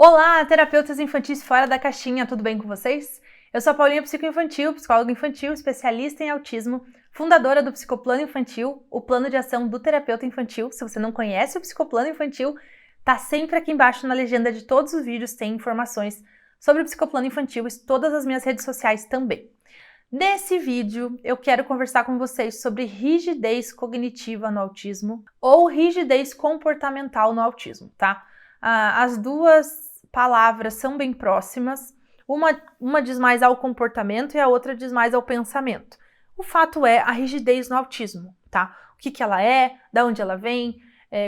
Olá, terapeutas infantis fora da caixinha, tudo bem com vocês? Eu sou a Paulinha Psicoinfantil, psicóloga infantil, especialista em autismo, fundadora do Psicoplano Infantil, o plano de ação do terapeuta infantil. Se você não conhece o Psicoplano Infantil, tá sempre aqui embaixo na legenda de todos os vídeos, tem informações sobre o Psicoplano Infantil e todas as minhas redes sociais também. Nesse vídeo, eu quero conversar com vocês sobre rigidez cognitiva no autismo ou rigidez comportamental no autismo, tá? As duas palavras são bem próximas, uma diz mais ao comportamento e a outra diz mais ao pensamento. O fato é a rigidez no autismo, tá? O que ela é, da onde ela vem,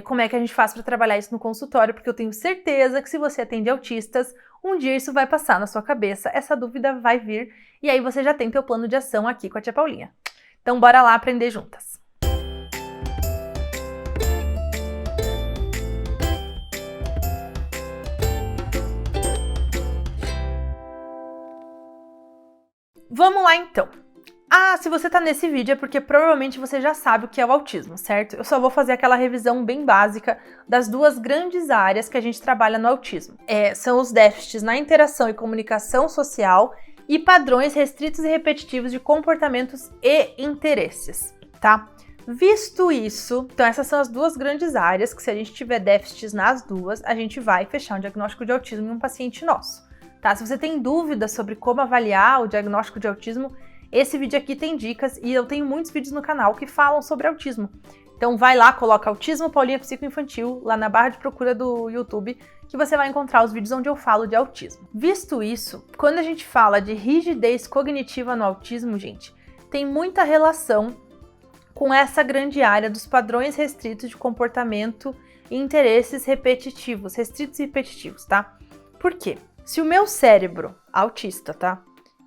como é que a gente faz para trabalhar isso no consultório, porque eu tenho certeza que se você atende autistas, um dia isso vai passar na sua cabeça, essa dúvida vai vir, e aí você já tem teu plano de ação aqui com a tia Paulinha. Então bora lá aprender juntas. Vamos lá então. Se você tá nesse vídeo é porque provavelmente você já sabe o que é o autismo, certo? Eu só vou fazer aquela revisão bem básica das duas grandes áreas que a gente trabalha no autismo. São os déficits na interação e comunicação social e padrões restritos e repetitivos de comportamentos e interesses, tá? Visto isso, então essas são as duas grandes áreas que se a gente tiver déficits nas duas, a gente vai fechar um diagnóstico de autismo em um paciente nosso, tá? Se você tem dúvidas sobre como avaliar o diagnóstico de autismo, esse vídeo aqui tem dicas e eu tenho muitos vídeos no canal que falam sobre autismo. Então vai lá, coloca autismo Paulinha Psicoinfantil lá na barra de procura do YouTube que você vai encontrar os vídeos onde eu falo de autismo. Visto isso, quando a gente fala de rigidez cognitiva no autismo, gente, tem muita relação com essa grande área dos padrões restritos de comportamento e interesses repetitivos, restritos e repetitivos, tá? Por quê? Se o meu cérebro autista, tá?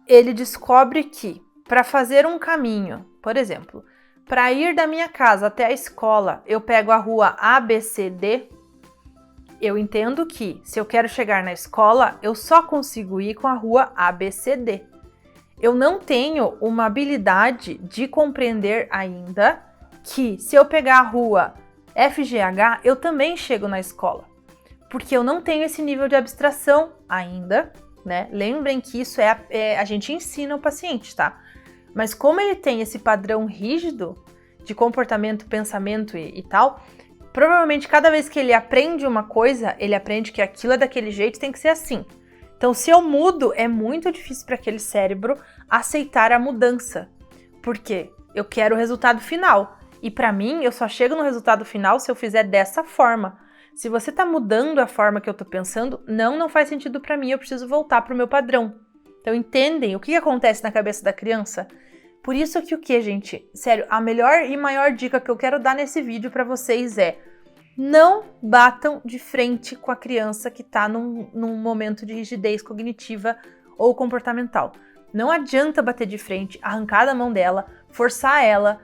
Ele descobre que para fazer um caminho, por exemplo, para ir da minha casa até a escola, eu pego a rua ABCD, eu entendo que se eu quero chegar na escola, eu só consigo ir com a rua ABCD. Eu não tenho uma habilidade de compreender ainda que se eu pegar a rua FGH, eu também chego na escola. Porque eu não tenho esse nível de abstração ainda, né? Lembrem que isso a gente ensina o paciente, tá? Mas como ele tem esse padrão rígido de comportamento, pensamento e tal, provavelmente cada vez que ele aprende uma coisa, ele aprende que aquilo é daquele jeito, tem que ser assim. Então, se eu mudo, é muito difícil para aquele cérebro aceitar a mudança. Por quê? Eu quero o resultado final. E para mim, eu só chego no resultado final se eu fizer dessa forma. Se você tá mudando a forma que eu tô pensando, não faz sentido para mim, eu preciso voltar pro meu padrão. Então entendem o que acontece na cabeça da criança? Por isso que o que, gente? Sério, a melhor e maior dica que eu quero dar nesse vídeo para vocês é: não batam de frente com a criança que tá num momento de rigidez cognitiva ou comportamental. Não adianta bater de frente, arrancar da mão dela, forçar ela.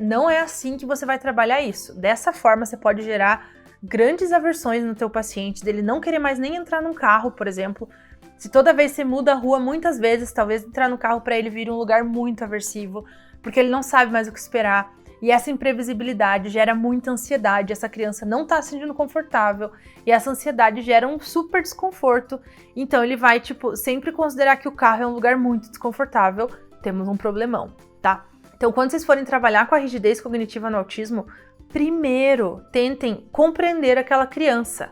Não é assim que você vai trabalhar isso. Dessa forma você pode gerar grandes aversões no teu paciente, dele não querer mais nem entrar num carro, por exemplo. Se toda vez você muda a rua muitas vezes, talvez entrar no carro para ele vire um lugar muito aversivo, porque ele não sabe mais o que esperar. E essa imprevisibilidade gera muita ansiedade, essa criança não tá se sentindo confortável, e essa ansiedade gera um super desconforto. Então ele vai, sempre considerar que o carro é um lugar muito desconfortável, temos um problemão, tá? Então quando vocês forem trabalhar com a rigidez cognitiva no autismo, primeiro, tentem compreender aquela criança.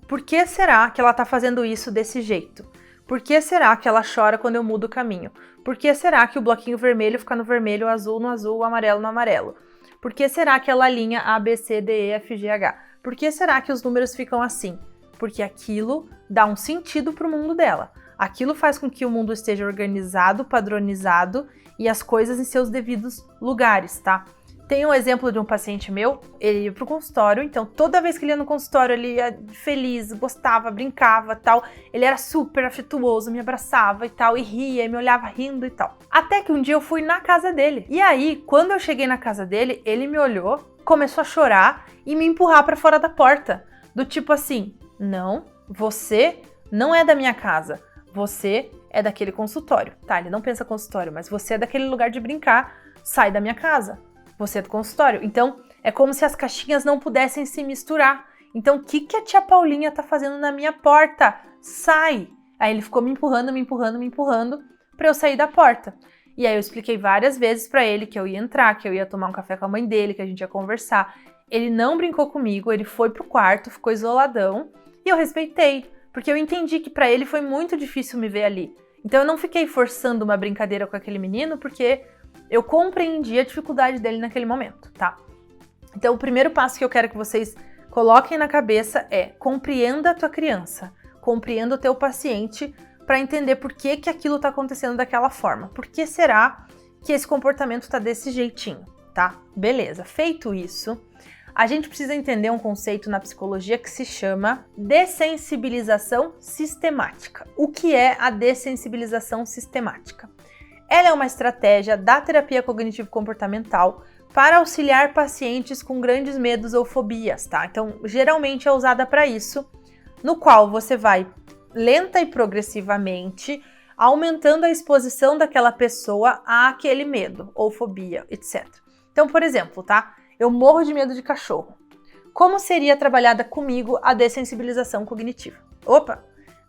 Por que será que ela está fazendo isso desse jeito? Por que será que ela chora quando eu mudo o caminho? Por que será que o bloquinho vermelho fica no vermelho, o azul no azul, o amarelo no amarelo? Por que será aquela linha A, B, C, D, E, F, G, H? Por que será que os números ficam assim? Porque aquilo dá um sentido para o mundo dela. Aquilo faz com que o mundo esteja organizado, padronizado e as coisas em seus devidos lugares, tá? Tem um exemplo de um paciente meu, ele ia pro consultório, então toda vez que ele ia no consultório, ele ia feliz, gostava, brincava e tal. Ele era super afetuoso, me abraçava e tal, e ria, e me olhava rindo e tal. Até que um dia eu fui na casa dele. E aí, quando eu cheguei na casa dele, ele me olhou, começou a chorar e me empurrar pra fora da porta. Do tipo assim, não, você não é da minha casa, você é daquele consultório. Tá, ele não pensa consultório, mas você é daquele lugar de brincar, sai da minha casa. Você é do consultório. Então, é como se as caixinhas não pudessem se misturar. Então, o que a tia Paulinha tá fazendo na minha porta? Sai! Aí ele ficou me empurrando pra eu sair da porta. E aí eu expliquei várias vezes pra ele que eu ia entrar, que eu ia tomar um café com a mãe dele, que a gente ia conversar. Ele não brincou comigo, ele foi pro quarto, ficou isoladão, e eu respeitei, porque eu entendi que pra ele foi muito difícil me ver ali. Então eu não fiquei forçando uma brincadeira com aquele menino, porque eu compreendi a dificuldade dele naquele momento, tá? Então o primeiro passo que eu quero que vocês coloquem na cabeça é: compreenda a tua criança, compreenda o teu paciente para entender por que aquilo está acontecendo daquela forma. Por que será que esse comportamento está desse jeitinho, tá? Beleza, feito isso, a gente precisa entender um conceito na psicologia que se chama dessensibilização sistemática. O que é a dessensibilização sistemática? Ela é uma estratégia da terapia cognitivo-comportamental para auxiliar pacientes com grandes medos ou fobias, tá? Então, geralmente é usada para isso, no qual você vai lenta e progressivamente aumentando a exposição daquela pessoa àquele medo ou fobia, etc. Então, por exemplo, tá? Eu morro de medo de cachorro. Como seria trabalhada comigo a dessensibilização cognitiva?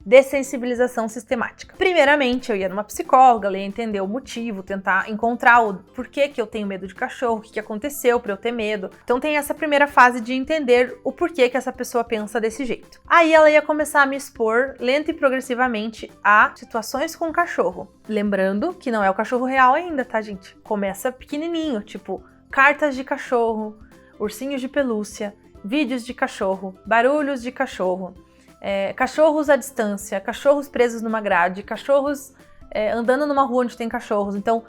Dessensibilização sistemática. Primeiramente, eu ia numa psicóloga, ela ia entender o motivo, tentar encontrar o porquê que eu tenho medo de cachorro, o que aconteceu para eu ter medo. Então tem essa primeira fase de entender o porquê que essa pessoa pensa desse jeito. Aí ela ia começar a me expor lenta e progressivamente a situações com o cachorro. Lembrando que não é o cachorro real ainda, tá, gente? Começa pequenininho, tipo cartas de cachorro, ursinhos de pelúcia, vídeos de cachorro, barulhos de cachorro. Cachorros à distância, cachorros presos numa grade, cachorros andando numa rua onde tem cachorros. Então,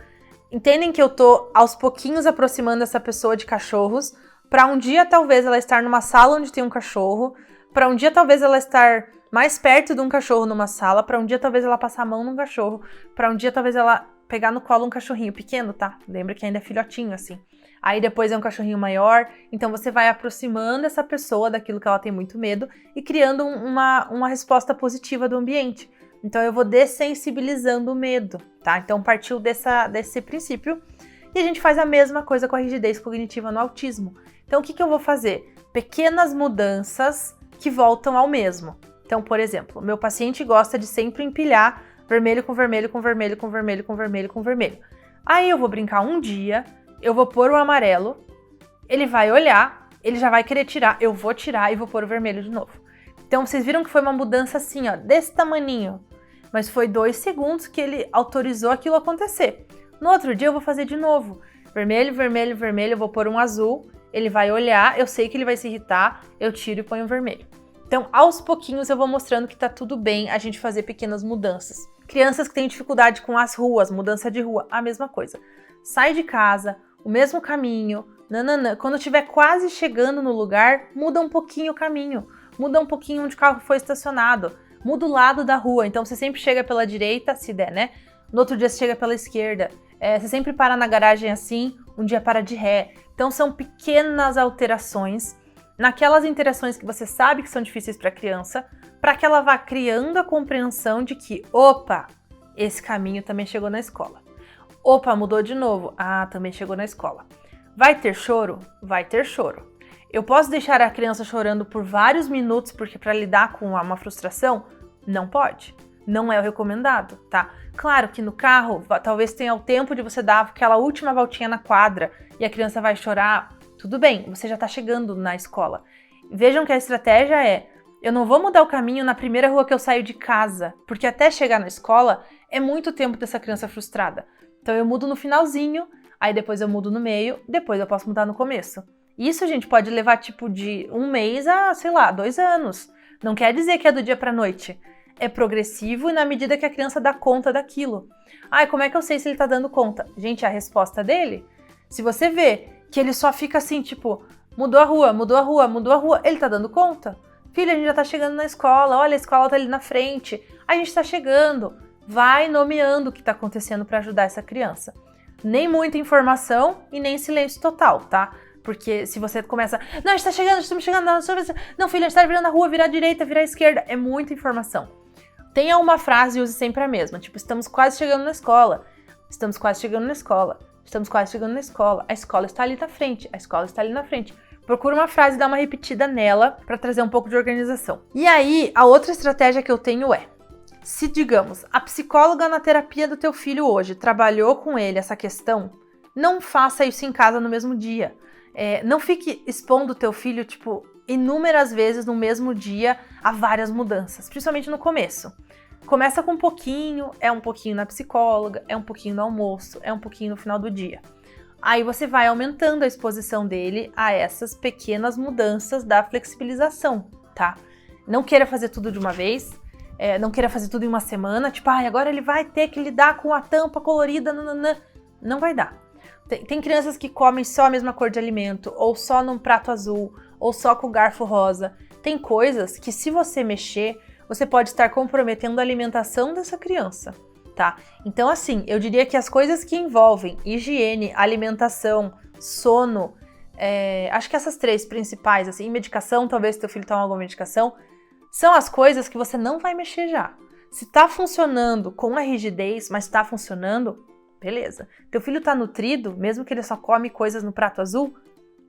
entendem que eu tô aos pouquinhos aproximando essa pessoa de cachorros, para um dia talvez ela estar numa sala onde tem um cachorro, para um dia talvez ela estar mais perto de um cachorro numa sala, para um dia talvez ela passar a mão num cachorro, para um dia talvez ela pegar no colo um cachorrinho pequeno, tá? Lembra que ainda é filhotinho, assim. Aí depois é um cachorrinho maior, então você vai aproximando essa pessoa daquilo que ela tem muito medo e criando uma resposta positiva do ambiente. Então eu vou dessensibilizando o medo, tá? Então partiu desse princípio e a gente faz a mesma coisa com a rigidez cognitiva no autismo. Então o que eu vou fazer? Pequenas mudanças que voltam ao mesmo. Então, por exemplo, meu paciente gosta de sempre empilhar vermelho com vermelho, com vermelho, com vermelho, com vermelho, com vermelho. Aí eu vou brincar um dia, eu vou pôr o amarelo, ele vai olhar, ele já vai querer tirar, eu vou tirar e vou pôr o vermelho de novo. Então vocês viram que foi uma mudança assim, ó, desse tamaninho, mas foi 2 segundos que ele autorizou aquilo acontecer. No outro dia eu vou fazer de novo, vermelho, vermelho, vermelho, eu vou pôr um azul, ele vai olhar, eu sei que ele vai se irritar, eu tiro e ponho o vermelho. Então, aos pouquinhos eu vou mostrando que tá tudo bem a gente fazer pequenas mudanças. Crianças que têm dificuldade com as ruas, mudança de rua, a mesma coisa. Sai de casa, o mesmo caminho, nananã. Quando estiver quase chegando no lugar, muda um pouquinho o caminho, muda um pouquinho onde o carro foi estacionado, muda o lado da rua. Então você sempre chega pela direita, se der, né? No outro dia você chega pela esquerda. Você sempre para na garagem assim, um dia para de ré. Então são pequenas alterações naquelas interações que você sabe que são difíceis para a criança, para que ela vá criando a compreensão de que, opa, esse caminho também chegou na escola. Opa, mudou de novo. Ah, também chegou na escola. Vai ter choro? Vai ter choro. Eu posso deixar a criança chorando por vários minutos porque para lidar com uma frustração? Não pode. Não é o recomendado, tá? Claro que no carro, talvez tenha o tempo de você dar aquela última voltinha na quadra e a criança vai chorar. Tudo bem, você já tá chegando na escola. Vejam que a estratégia é: eu não vou mudar o caminho na primeira rua que eu saio de casa, porque até chegar na escola é muito tempo dessa criança frustrada. Então eu mudo no finalzinho, aí depois eu mudo no meio, depois eu posso mudar no começo. Isso, gente, pode levar tipo de 1 mês a, 2 anos. Não quer dizer que é do dia pra noite. É progressivo e na medida que a criança dá conta daquilo. Ai, como é que eu sei se ele tá dando conta? Gente, a resposta dele, se você vê que ele só fica assim, tipo, mudou a rua, mudou a rua, mudou a rua, ele tá dando conta? Filha, a gente já tá chegando na escola, olha, a escola tá ali na frente, a gente tá chegando. Vai nomeando o que tá acontecendo para ajudar essa criança. Nem muita informação e nem silêncio total, tá? Porque se você começa, não, a gente tá chegando, estamos chegando, não, filha, a gente tá virando a rua, virar a direita, virar a esquerda, é muita informação. Tenha uma frase e use sempre a mesma, tipo, estamos quase chegando na escola, estamos quase chegando na escola, estamos quase chegando na escola, a escola está ali na frente, a escola está ali na frente. procura uma frase e dá uma repetida nela para trazer um pouco de organização. E aí, a outra estratégia que eu tenho é, se, digamos, a psicóloga na terapia do teu filho hoje trabalhou com ele essa questão, não faça isso em casa no mesmo dia. Não fique expondo o teu filho, tipo, inúmeras vezes no mesmo dia a várias mudanças, principalmente no começo. Começa com um pouquinho na psicóloga, é um pouquinho no almoço, é um pouquinho no final do dia. Aí você vai aumentando a exposição dele a essas pequenas mudanças da flexibilização, tá? Não queira fazer tudo de uma vez, não queira fazer tudo em uma semana, tipo, agora ele vai ter que lidar com a tampa colorida, nananã. Não vai dar. Tem crianças que comem só a mesma cor de alimento, ou só num prato azul, ou só com o garfo rosa. Tem coisas que, se você mexer, você pode estar comprometendo a alimentação dessa criança, tá? Então, assim, eu diria que as coisas que envolvem higiene, alimentação, sono, acho que essas 3 principais, assim, medicação, talvez teu filho tome alguma medicação, são as coisas que você não vai mexer já. Se tá funcionando com a rigidez, mas tá funcionando, beleza. Teu filho tá nutrido, mesmo que ele só come coisas no prato azul,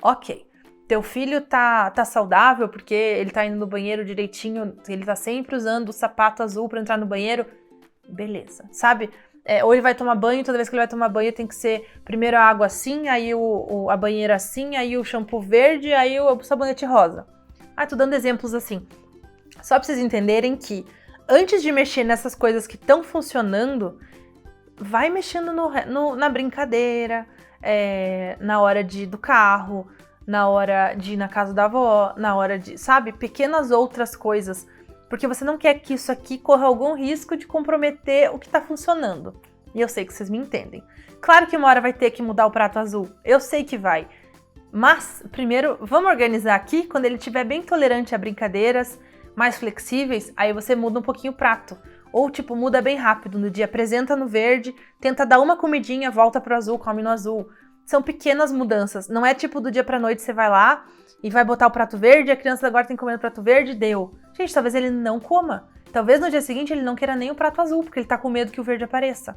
ok. Teu filho tá saudável porque ele tá indo no banheiro direitinho, ele tá sempre usando o sapato azul para entrar no banheiro, beleza, sabe? Ou ele vai tomar banho, toda vez que ele vai tomar banho tem que ser primeiro a água assim, aí a banheira assim, aí o shampoo verde, aí o sabonete rosa. Tô dando exemplos assim. Só pra vocês entenderem que antes de mexer nessas coisas que estão funcionando, vai mexendo na brincadeira, na hora do carro, na hora de ir na casa da avó, na hora de, sabe, pequenas outras coisas, porque você não quer que isso aqui corra algum risco de comprometer o que tá funcionando. E eu sei que vocês me entendem. Claro que uma hora vai ter que mudar o prato azul, eu sei que vai. Mas, primeiro, vamos organizar aqui, quando ele estiver bem tolerante a brincadeiras, mais flexíveis, aí você muda um pouquinho o prato. Ou, tipo, muda bem rápido no dia, apresenta no verde, tenta dar uma comidinha, volta pro azul, come no azul. São pequenas mudanças, não é tipo do dia pra noite você vai lá e vai botar o prato verde, a criança agora tem que comer o prato verde, deu. Gente, talvez ele não coma. Talvez no dia seguinte ele não queira nem o prato azul, porque ele tá com medo que o verde apareça.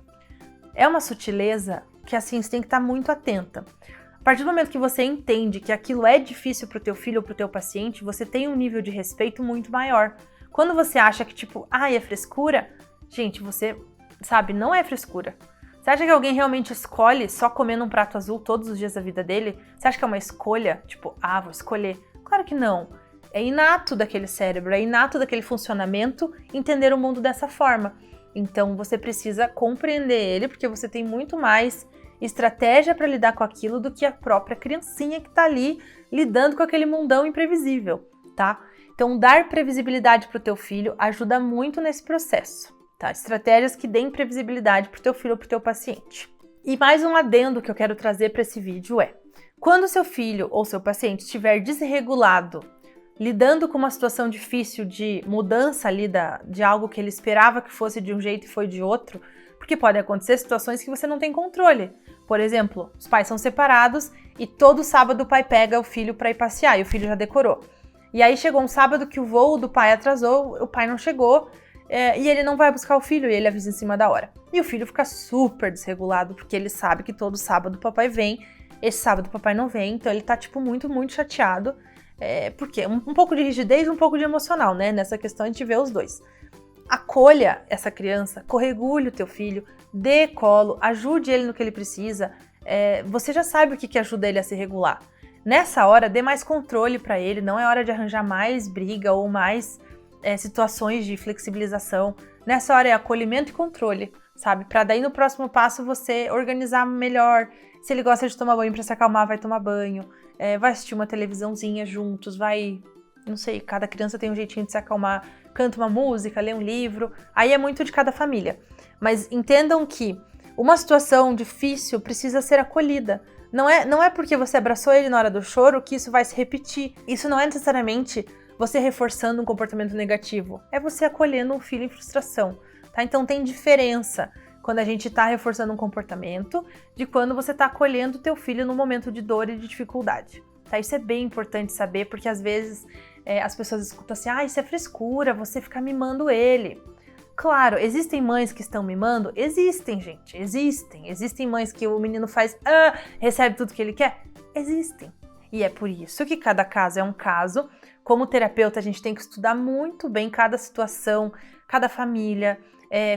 É uma sutileza que, assim, você tem que estar muito atenta. A partir do momento que você entende que aquilo é difícil pro teu filho ou pro teu paciente, você tem um nível de respeito muito maior. Quando você acha que, tipo, é frescura, gente, você, sabe, não é frescura. Você acha que alguém realmente escolhe só comer num prato azul todos os dias da vida dele? Você acha que é uma escolha? Tipo, vou escolher. Claro que não. É inato daquele cérebro, é inato daquele funcionamento entender o mundo dessa forma. Então, você precisa compreender ele, porque você tem muito mais estratégia para lidar com aquilo do que a própria criancinha que tá ali lidando com aquele mundão imprevisível, tá? Então, dar previsibilidade pro teu filho ajuda muito nesse processo, tá? Estratégias que deem previsibilidade pro teu filho ou pro teu paciente. E mais um adendo que eu quero trazer para esse vídeo é: quando seu filho ou seu paciente estiver desregulado, lidando com uma situação difícil de mudança ali de algo que ele esperava que fosse de um jeito e foi de outro, porque podem acontecer situações que você não tem controle. Por exemplo, os pais são separados e todo sábado o pai pega o filho para ir passear e o filho já decorou. E aí chegou um sábado que o voo do pai atrasou, o pai não chegou e ele não vai buscar o filho e ele avisa em cima da hora. E o filho fica super desregulado porque ele sabe que todo sábado o papai vem, esse sábado o papai não vem, então ele tá tipo muito, muito chateado. Porque um pouco de rigidez e um pouco de emocional, né? Nessa questão a gente vê os dois. Acolha essa criança, corregule o teu filho, dê colo, ajude ele no que ele precisa. Você já sabe o que ajuda ele a se regular. Nessa hora, dê mais controle para ele, não é hora de arranjar mais briga ou mais situações de flexibilização. Nessa hora é acolhimento e controle, sabe? Para daí no próximo passo você organizar melhor. Se ele gosta de tomar banho para se acalmar, vai tomar banho. Vai assistir uma televisãozinha juntos, não sei, cada criança tem um jeitinho de se acalmar, canta uma música, lê um livro, aí é muito de cada família. Mas entendam que uma situação difícil precisa ser acolhida. Não é porque você abraçou ele na hora do choro que isso vai se repetir. Isso não é necessariamente você reforçando um comportamento negativo, é você acolhendo um filho em frustração, tá? Então tem diferença quando a gente está reforçando um comportamento, de quando você está acolhendo o teu filho no momento de dor e de dificuldade. Tá? Isso é bem importante saber, porque às vezes as pessoas escutam assim, isso é frescura, você ficar mimando ele. Claro, existem mães que estão mimando? Existem, gente, existem. Existem mães que o menino faz, recebe tudo que ele quer? Existem. E é por isso que cada caso é um caso. Como terapeuta, a gente tem que estudar muito bem cada situação, cada família,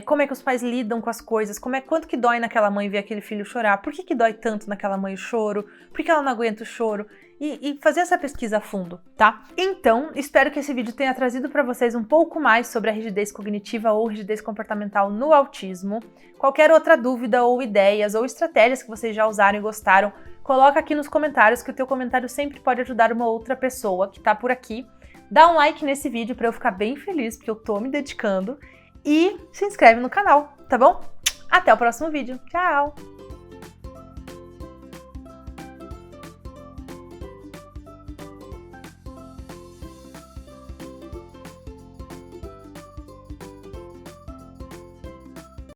como é que os pais lidam com as coisas, quanto que dói naquela mãe ver aquele filho chorar, por que dói tanto naquela mãe o choro, por que ela não aguenta o choro, e fazer essa pesquisa a fundo, tá? Então, espero que esse vídeo tenha trazido para vocês um pouco mais sobre a rigidez cognitiva ou rigidez comportamental no autismo. Qualquer outra dúvida ou ideias ou estratégias que vocês já usaram e gostaram, coloca aqui nos comentários, que o teu comentário sempre pode ajudar uma outra pessoa que tá por aqui. Dá um like nesse vídeo para eu ficar bem feliz, porque eu tô me dedicando. E se inscreve no canal, tá bom? Até o próximo vídeo. Tchau!